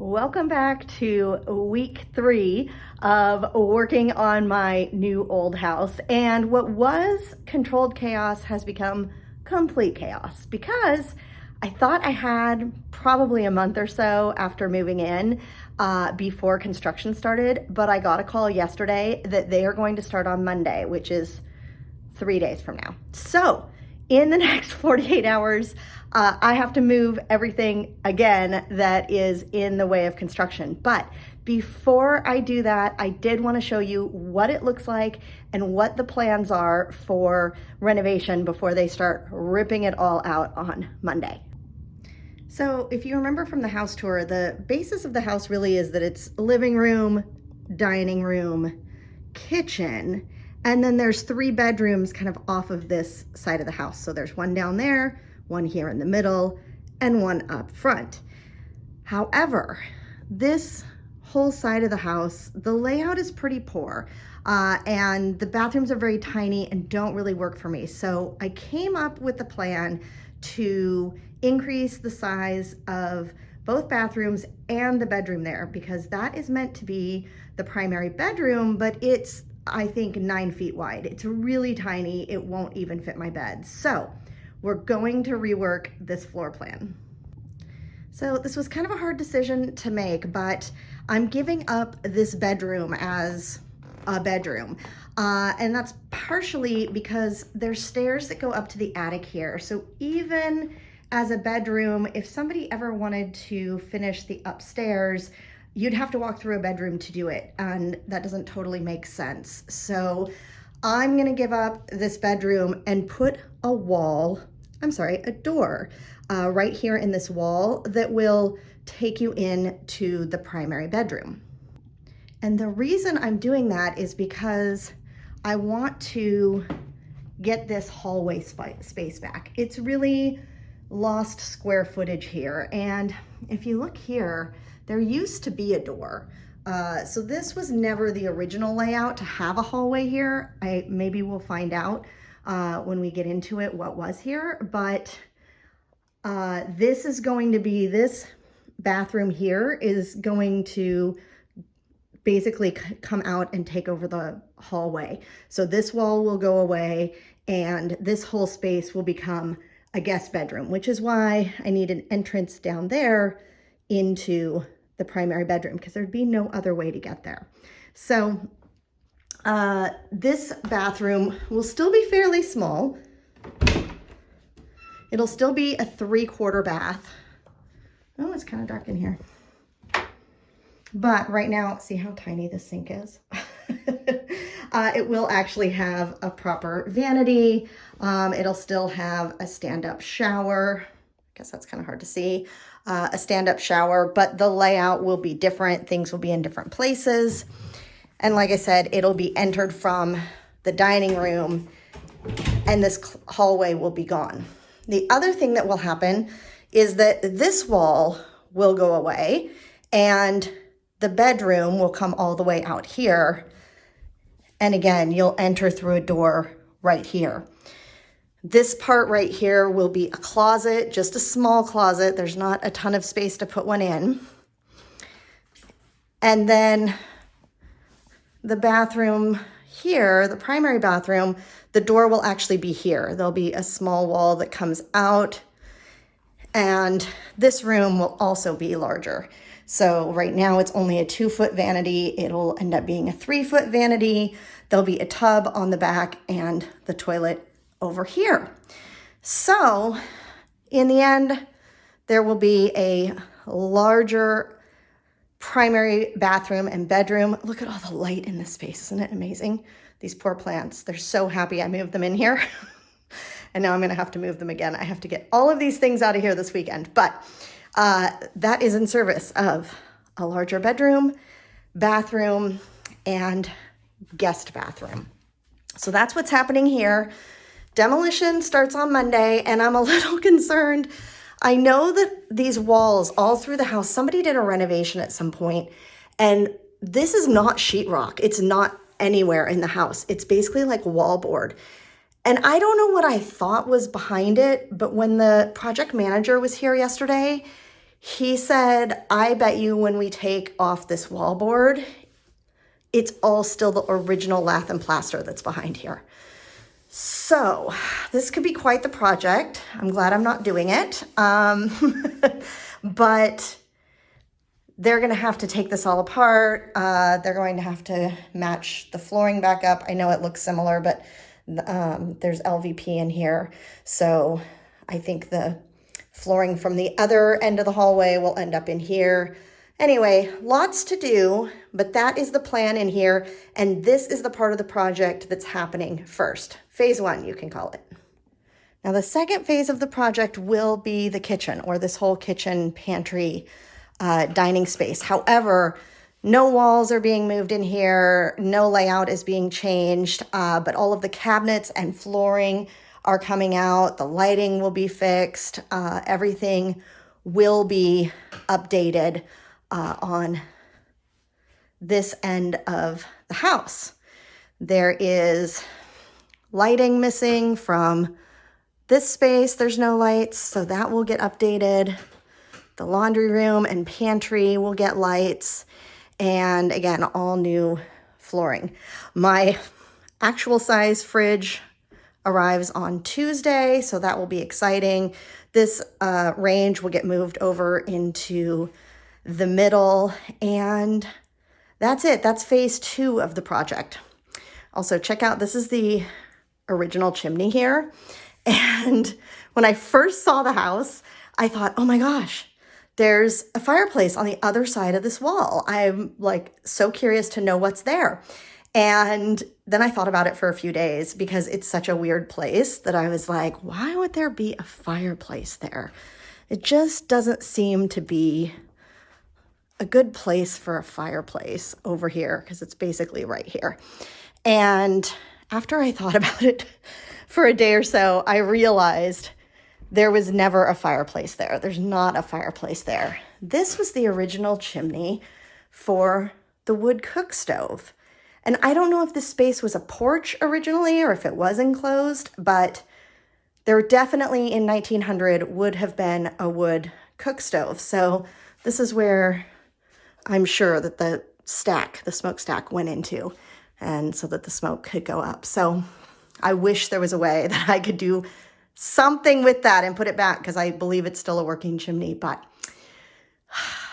Welcome back to week 3 of working on my new old house. And what was controlled chaos has become complete chaos because I thought I had probably a month or so after moving in before construction started, but I got a call yesterday that they are going to start on Monday, which is 3 days from now. So in the next 48 hours, I have to move everything again that is in the way of construction. But before I do that, I did want to show you what it looks like and what the plans are for renovation before they start ripping it all out on Monday. So if you remember from the house tour, the basis of the house really is that it's living room, dining room, kitchen, and then there's 3 bedrooms kind of off of this side of the house. So there's one down there, one here in the middle, and one up front. However, this whole side of the house, the layout is pretty poor, and the bathrooms are very tiny and don't really work for me. So I came up with the plan to increase the size of both bathrooms and the bedroom there, because that is meant to be the primary bedroom, but it's, I think, 9 feet wide. It's really tiny. It won't even fit my bed. So we're going to rework this floor plan. So this was kind of a hard decision to make, but I'm giving up this bedroom as a bedroom. And that's partially because there's stairs that go up to the attic here. So even as a bedroom, if somebody ever wanted to finish the upstairs, you'd have to walk through a bedroom to do it, and that doesn't totally make sense. So I'm gonna give up this bedroom and put a door right here in this wall that will take you into the primary bedroom. And the reason I'm doing that is because I want to get this hallway space back. It's really lost square footage here. And if you look here, there used to be a door. So this was never the original layout to have a hallway here. Maybe we'll find out when we get into it what was here, but this bathroom here is going to basically come out and take over the hallway. So this wall will go away and this whole space will become a guest bedroom, which is why I need an entrance down there into the primary bedroom, because there'd be no other way to get there. So this bathroom will still be fairly small. It'll still be a 3/4 bath. Oh, it's kind of dark in here. But right now, see how tiny this sink is? It will actually have a proper vanity. It'll still have a stand-up shower. I guess that's kind of hard to see. A stand-up shower, but the layout will be different. Things will be in different places. And like I said, it'll be entered from the dining room and this hallway will be gone. The other thing that will happen is that this wall will go away and the bedroom will come all the way out here. And again, you'll enter through a door right here. This part right here will be a closet, just a small closet. There's not a ton of space to put one in. And then the bathroom here, the primary bathroom, the door will actually be here. There'll be a small wall that comes out, and this room will also be larger. So right now it's only a 2-foot vanity. It'll end up being a 3-foot vanity. There'll be a tub on the back and the toilet over here. So in the end, there will be a larger primary bathroom and bedroom. Look at all the light in this space. Isn't it amazing? These poor plants, they're so happy I moved them in here. And now I'm gonna have to move them again. I have to get all of these things out of here this weekend, but that is in service of a larger bedroom, bathroom, and guest bathroom. So that's what's happening here. Demolition starts on Monday, and I'm a little concerned. I know that these walls all through the house, somebody did a renovation at some point, and this is not sheetrock. It's not anywhere in the house. It's basically like wallboard. And I don't know what I thought was behind it, but when the project manager was here yesterday, He said, I bet you when we take off this wallboard, it's all still the original lath and plaster that's behind here. So this could be quite the project. I'm glad I'm not doing it. But they're gonna have to take this all apart. They're going to have to match the flooring back up. I know it looks similar, but there's LVP in here. So I think the flooring from the other end of the hallway will end up in here. Anyway, lots to do, but that is the plan in here. And this is the part of the project that's happening first. Phase 1, you can call it. Now the second phase of the project will be the kitchen, or this whole kitchen pantry dining space. However, no walls are being moved in here. No layout is being changed, but all of the cabinets and flooring are coming out. The lighting will be fixed. Everything will be updated on this end of the house. There is lighting missing from this space. There's no lights, so that will get updated. The laundry room and pantry will get lights. And again, all new flooring. My actual size fridge arrives on Tuesday, so that will be exciting. This range will get moved over into the middle, and that's it. That's phase 2 of the project. Also, check out, this is the original chimney here. And when I first saw the house, I thought, oh my gosh, there's a fireplace on the other side of this wall. I'm like so curious to know what's there. And then I thought about it for a few days because it's such a weird place that I was like, why would there be a fireplace there? It just doesn't seem to be a good place for a fireplace over here because it's basically right here. And after I thought about it for a day or so, I realized there was never a fireplace there. There's not a fireplace there. This was the original chimney for the wood cook stove. And I don't know if this space was a porch originally or if it was enclosed, but there definitely in 1900 would have been a wood cook stove. So this is where I'm sure that the smokestack went into, and so that the smoke could go up. So I wish there was a way that I could do something with that and put it back, because I believe it's still a working chimney, but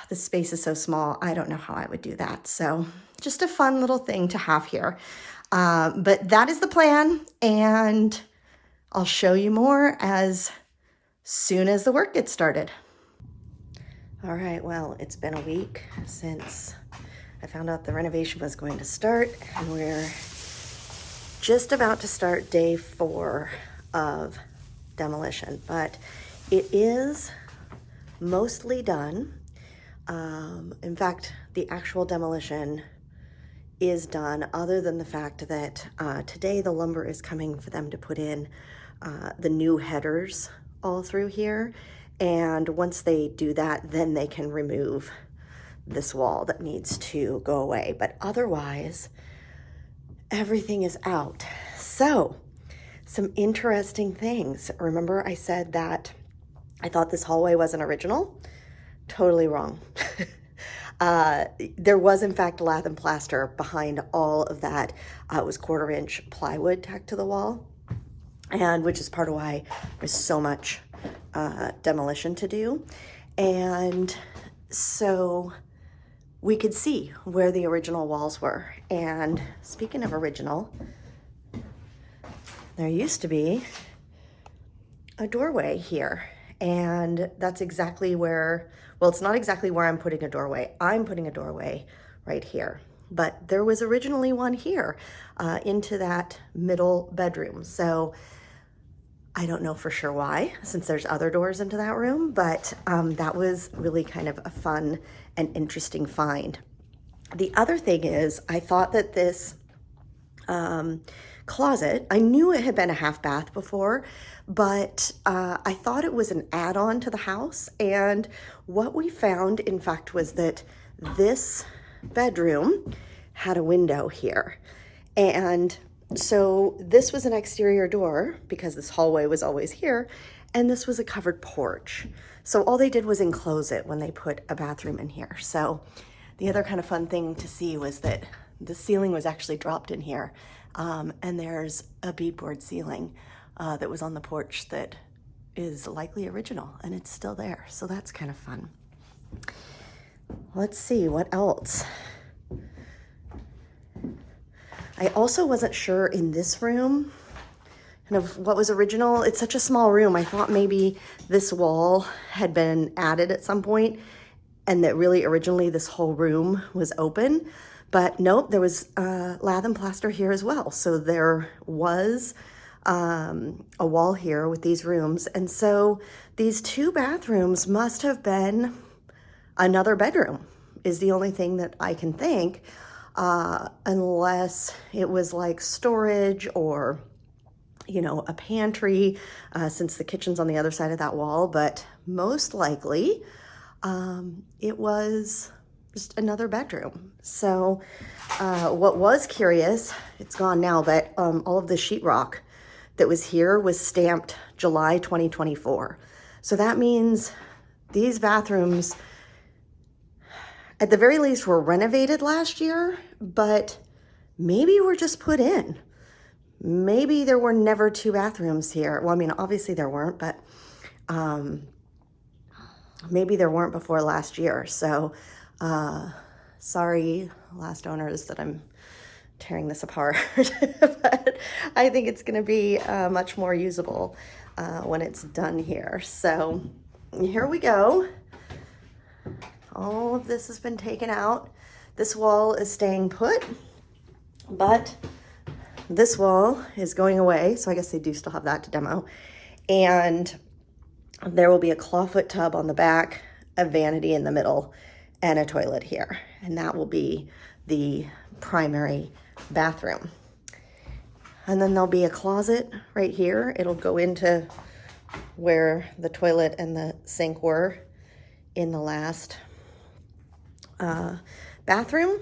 the space is so small. I don't know how I would do that. So just a fun little thing to have here. But that is the plan, and I'll show you more as soon as the work gets started. All right, well, it's been a week since I found out the renovation was going to start, and we're just about to start day 4 of demolition, but it is mostly done. In fact, the actual demolition is done, other than the fact that today the lumber is coming for them to put in the new headers all through here. And once they do that, then they can remove this wall that needs to go away. But otherwise, everything is out. So, some interesting things. Remember I said that I thought this hallway wasn't original? Totally wrong. There was in fact lath and plaster behind all of that. It was 1/4-inch plywood tacked to the wall, and which is part of why there's so much demolition to do. And so we could see where the original walls were. And speaking of original, there used to be a doorway here, and that's exactly where, well, it's not exactly where I'm putting a doorway. I'm putting a doorway right here, but there was originally one here into that middle bedroom. So I don't know for sure why, since there's other doors into that room, but that was really kind of a fun and interesting find. The other thing is, I thought that this closet, I knew it had been a half bath before, but I thought it was an add-on to the house. And what we found, in fact, was that this bedroom had a window here. And so this was an exterior door because this hallway was always here, and this was a covered porch. So all they did was enclose it when they put a bathroom in here. So the other kind of fun thing to see was that the ceiling was actually dropped in here. And there's a beadboard ceiling that was on the porch that is likely original, and it's still there. So that's kind of fun. Let's see what else. I also wasn't sure in this room kind of what was original. It's such a small room. I thought maybe this wall had been added at some point and that really originally this whole room was open. But nope, there was lath and plaster here as well. So there was a wall here with these rooms. And so these two bathrooms must have been another bedroom, is the only thing that I can think, unless it was like storage or, you know, a pantry, since the kitchen's on the other side of that wall. But most likely it was just another bedroom. So what was curious, it's gone now, but all of the sheetrock that was here was stamped July 2024. So that means these bathrooms, at the very least, were renovated last year, but maybe were just put in. Maybe there were never two bathrooms here. Well, I mean, obviously there weren't, but maybe there weren't before last year. So sorry, last owners, that I'm tearing this apart, but I think it's gonna be much more usable when it's done here. So here we go. All of this has been taken out. This wall is staying put, but this wall is going away. So I guess they do still have that to demo. And there will be a clawfoot tub on the back, a vanity in the middle, and a toilet here. And that will be the primary bathroom. And then there'll be a closet right here. It'll go into where the toilet and the sink were in the last bathroom.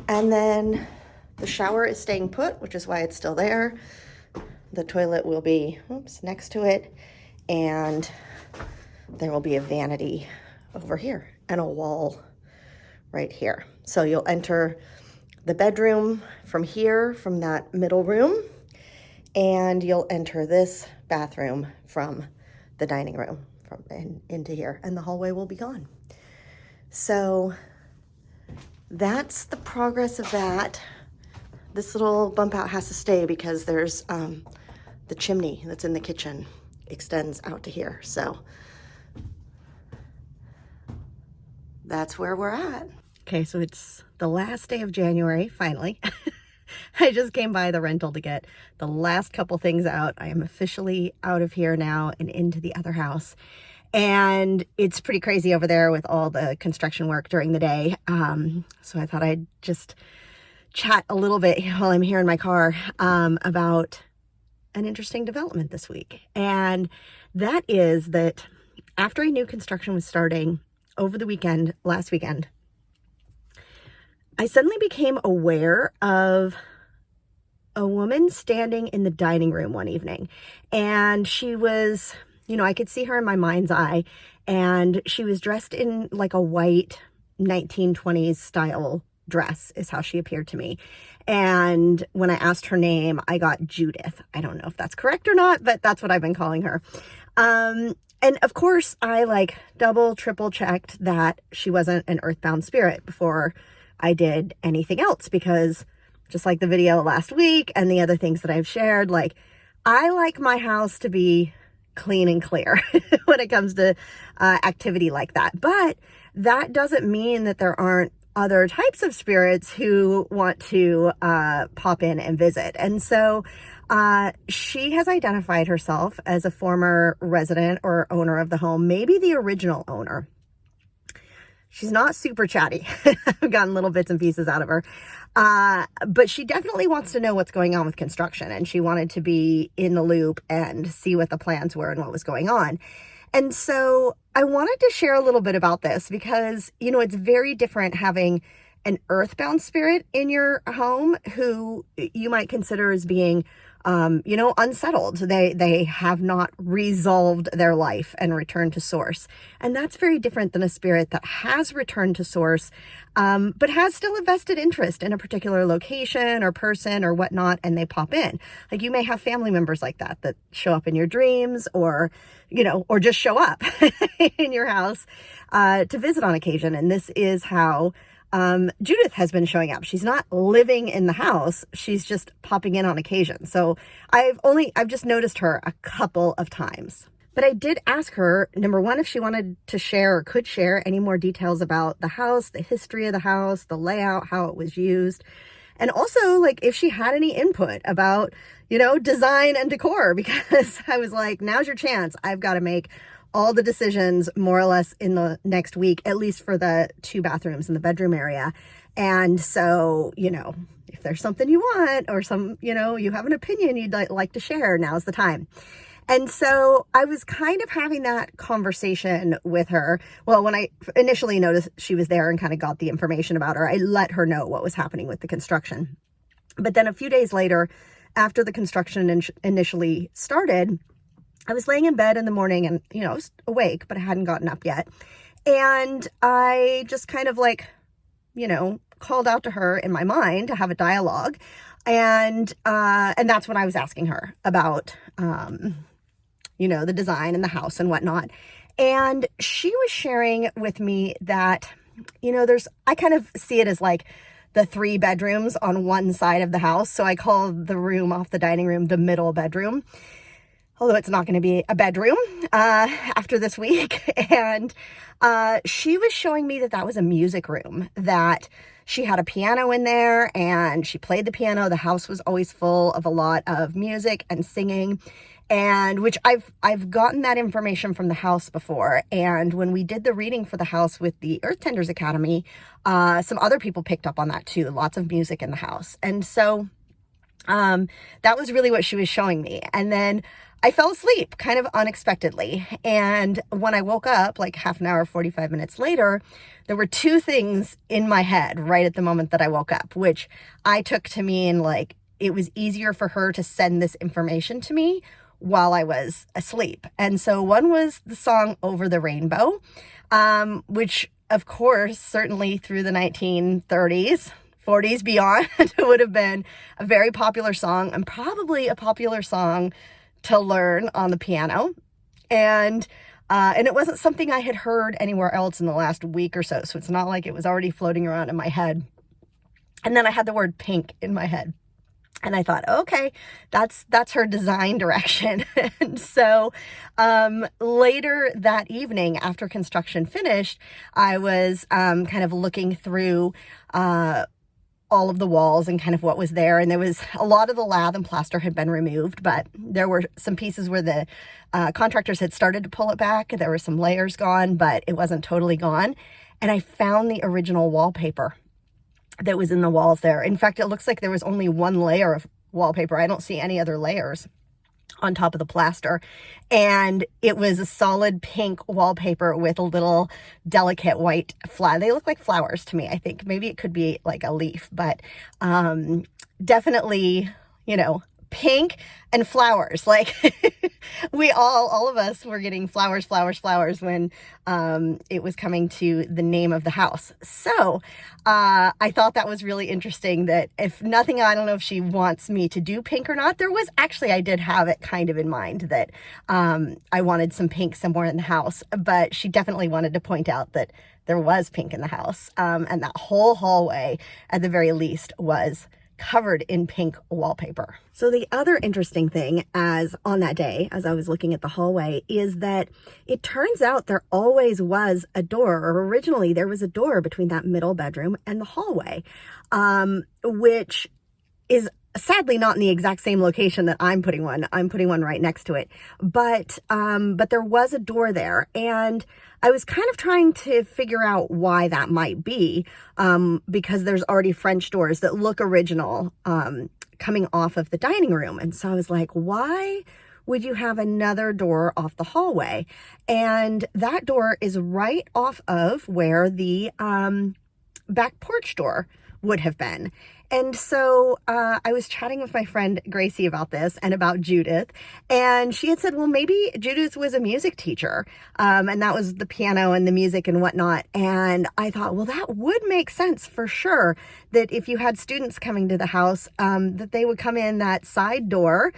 And then the shower is staying put, which is why it's still there. The toilet will be, next to it. And there will be a vanity over here and a wall right here. So you'll enter the bedroom from here, from that middle room, and you'll enter this bathroom from the dining room into here, and the hallway will be gone. So that's the progress of that. This little bump out has to stay because there's the chimney that's in the kitchen extends out to here. So that's where we're at. Okay, so it's the last day of January, finally. I just came by the rental to get the last couple things out. I am officially out of here now and into the other house. And it's pretty crazy over there with all the construction work during the day. So I thought I'd just chat a little bit while I'm here in my car about an interesting development this week. And that is that after I knew construction was starting over the weekend, last weekend, I suddenly became aware of a woman standing in the dining room one evening. And she was, you know, I could see her in my mind's eye, and she was dressed in like a white 1920s style dress is how she appeared to me. And when I asked her name, I got Judith. I don't know if that's correct or not, but that's what I've been calling her. And of course, I like double, triple checked that she wasn't an earthbound spirit before I did anything else, because just like the video last week and the other things that I've shared, like I like my house to be clean and clear when it comes to activity like that. But that doesn't mean that there aren't other types of spirits who want to pop in and visit. And so she has identified herself as a former resident or owner of the home, maybe the original owner. She's not super chatty. I've gotten little bits and pieces out of her. But she definitely wants to know what's going on with construction, and she wanted to be in the loop and see what the plans were and what was going on. And so I wanted to share a little bit about this because, you know, it's very different having an earthbound spirit in your home who you might consider as being unsettled. They have not resolved their life and returned to source. And that's very different than a spirit that has returned to source, but has still a vested interest in a particular location or person or whatnot, and they pop in. Like, you may have family members like that show up in your dreams, or just show up in your house to visit on occasion. And this is how Judith has been showing up. She's not living in the house. She's just popping in on occasion. So I've just noticed her a couple of times. But I did ask her, number one, if she wanted to share or could share any more details about the house, the history of the house, the layout, how it was used. And also, like, if she had any input about, design and decor, because I was like, now's your chance. I've got to make all the decisions more or less in the next week, at least for the 2 bathrooms in the bedroom area. And so, if there's something you want, or you have an opinion you'd like to share, now's the time. And so I was kind of having that conversation with her. Well, when I initially noticed she was there and kind of got the information about her, I let her know what was happening with the construction. But then a few days later, after the construction initially started, I was laying in bed in the morning, and, I was awake, but I hadn't gotten up yet. And I just kind of called out to her in my mind to have a dialogue. And that's when I was asking her about, the design and the house and whatnot. And she was sharing with me that, I kind of see it as like the 3 bedrooms on one side of the house. So I call the room off the dining room the middle bedroom, although it's not going to be a bedroom after this week. And she was showing me that was a music room, that she had a piano in there and she played the piano. The house was always full of a lot of music and singing, and which I've gotten that information from the house before. And when we did the reading for the house with the Earth Tenders Academy, some other people picked up on that too. Lots of music in the house. And so that was really what she was showing me. And then I fell asleep kind of unexpectedly. And when I woke up, like half an hour, 45 minutes later, there were 2 things in my head right at the moment that I woke up, which I took to mean like it was easier for her to send this information to me while I was asleep. And so one was the song Over the Rainbow, which of course, certainly through the 1930s, 40s beyond, would have been a very popular song, and probably a popular song to learn on the piano. And it wasn't something I had heard anywhere else in the last week or so. So it's not like it was already floating around in my head. And then I had the word pink in my head. And I thought, okay, that's her design direction. And so later that evening, after construction finished, I was kind of looking through all of the walls and kind of what was there. And there was a lot of the lath and plaster had been removed, but there were some pieces where the contractors had started to pull it back. There were some layers gone, but it wasn't totally gone. And I found the original wallpaper that was in the walls there. In fact, it looks like there was only 1 layer of wallpaper. I don't see any other layers on top of the plaster. And it was a solid pink wallpaper with a little delicate white flower. They look like flowers to me, I think. Maybe it could be like a leaf, but definitely, pink and flowers. Like all of us were getting flowers when it was coming to the name of the house. So I thought that was really interesting, that if nothing, I don't know if she wants me to do pink or not. I did have it kind of in mind that I wanted some pink somewhere in the house, but she definitely wanted to point out that there was pink in the house. And that whole hallway, at the very least, was covered in pink wallpaper. So the other interesting thing on that day, as I was looking at the hallway, is that it turns out there always was a door, or originally there was a door between that middle bedroom and the hallway, which is sadly not in the exact same location that I'm putting one. I'm putting one right next to it. But there was a door there, and I was kind of trying to figure out why that might be, because there's already French doors that look original coming off of the dining room. And so I was like, why would you have another door off the hallway? And that door is right off of where the back porch door would have been. And so I was chatting with my friend Gracie about this and about Judith, and she had said, well, maybe Judith was a music teacher, and that was the piano and the music and whatnot. And I thought, well, that would make sense for sure, that if you had students coming to the house, that they would come in that side door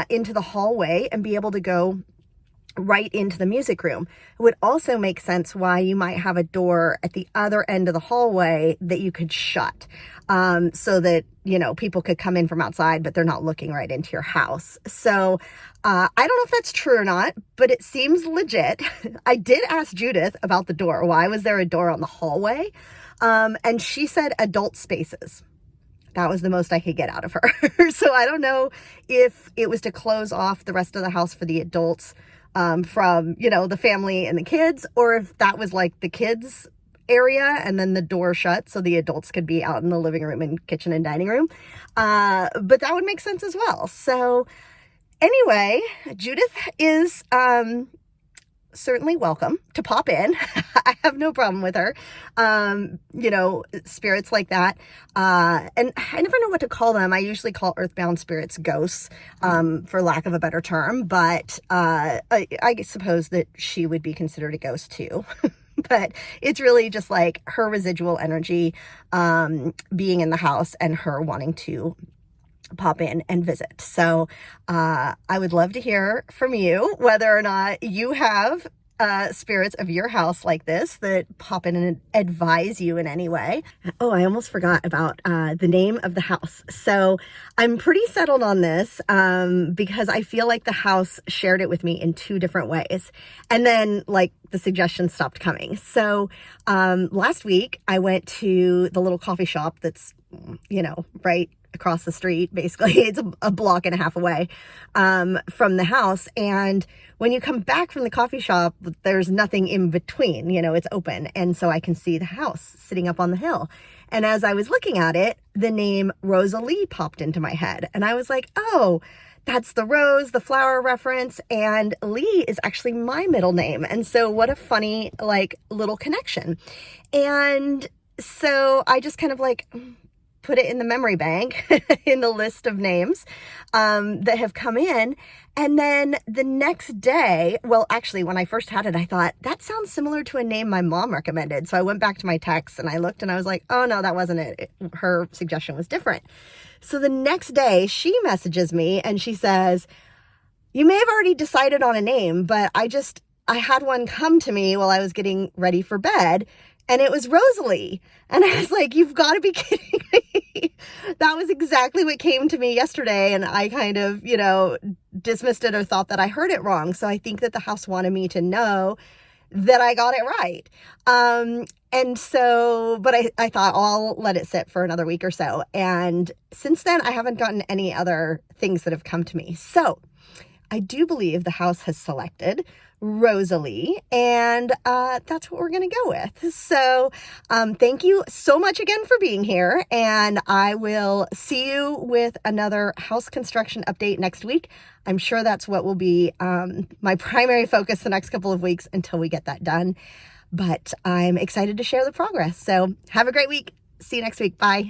into the hallway and be able to go right into the music room. It would also make sense why you might have a door at the other end of the hallway that you could shut, so that, you know, people could come in from outside, but they're not looking right into your house. So I don't know if that's true or not, but it seems legit. I did ask Judith about the door. Why was there a door on the hallway? And she said adult spaces. That was the most I could get out of her. So I don't know if it was to close off the rest of the house for the adults, from, you know, the family and the kids, or if that was like the kids area and then the door shut so the adults could be out in the living room and kitchen and dining room. But that would make sense as well. So anyway, Judith is certainly welcome to pop in. I have no problem with her. You know, spirits like that. And I never know what to call them. I usually call earthbound spirits ghosts, for lack of a better term. But I suppose that she would be considered a ghost too. But it's really just like her residual energy being in the house and her wanting to pop in and visit. So I would love to hear from you whether or not you have spirits of your house like this that pop in and advise you in any way. Oh, I almost forgot about the name of the house. So I'm pretty settled on this because I feel like the house shared it with me in two different ways. And then like the suggestions stopped coming. So last week I went to the little coffee shop that's, you know, right across the street. Basically, it's a block and a half away from the house. And when you come back from the coffee shop, there's nothing in between, you know, it's open. And so I can see the house sitting up on the hill. And as I was looking at it, the name Rosalie popped into my head. And I was like, oh, that's the rose, the flower reference. And Lee is actually my middle name. And so what a funny, like, little connection. And so I just kind of like put it in the memory bank in the list of names that have come in. And then the next day, well, actually, when I first had it, I thought, that sounds similar to a name my mom recommended. So I went back to my text and I looked and I was like, oh, no, that wasn't it. Her suggestion was different. So the next day, she messages me and she says, you may have already decided on a name, but I had one come to me while I was getting ready for bed. And it was Rosalie. And I was like, you've got to be kidding me. That was exactly what came to me yesterday. And I kind of, you know, dismissed it or thought that I heard it wrong. So I think that the house wanted me to know that I got it right. And so, but I thought, oh, I'll let it sit for another week or so. And since then, I haven't gotten any other things that have come to me. So I do believe the house has selected Rosalie, and that's what we're going to go with. So thank you so much again for being here, and I will see you with another house construction update next week. I'm sure that's what will be my primary focus the next couple of weeks until we get that done, but I'm excited to share the progress. So have a great week. See you next week. Bye.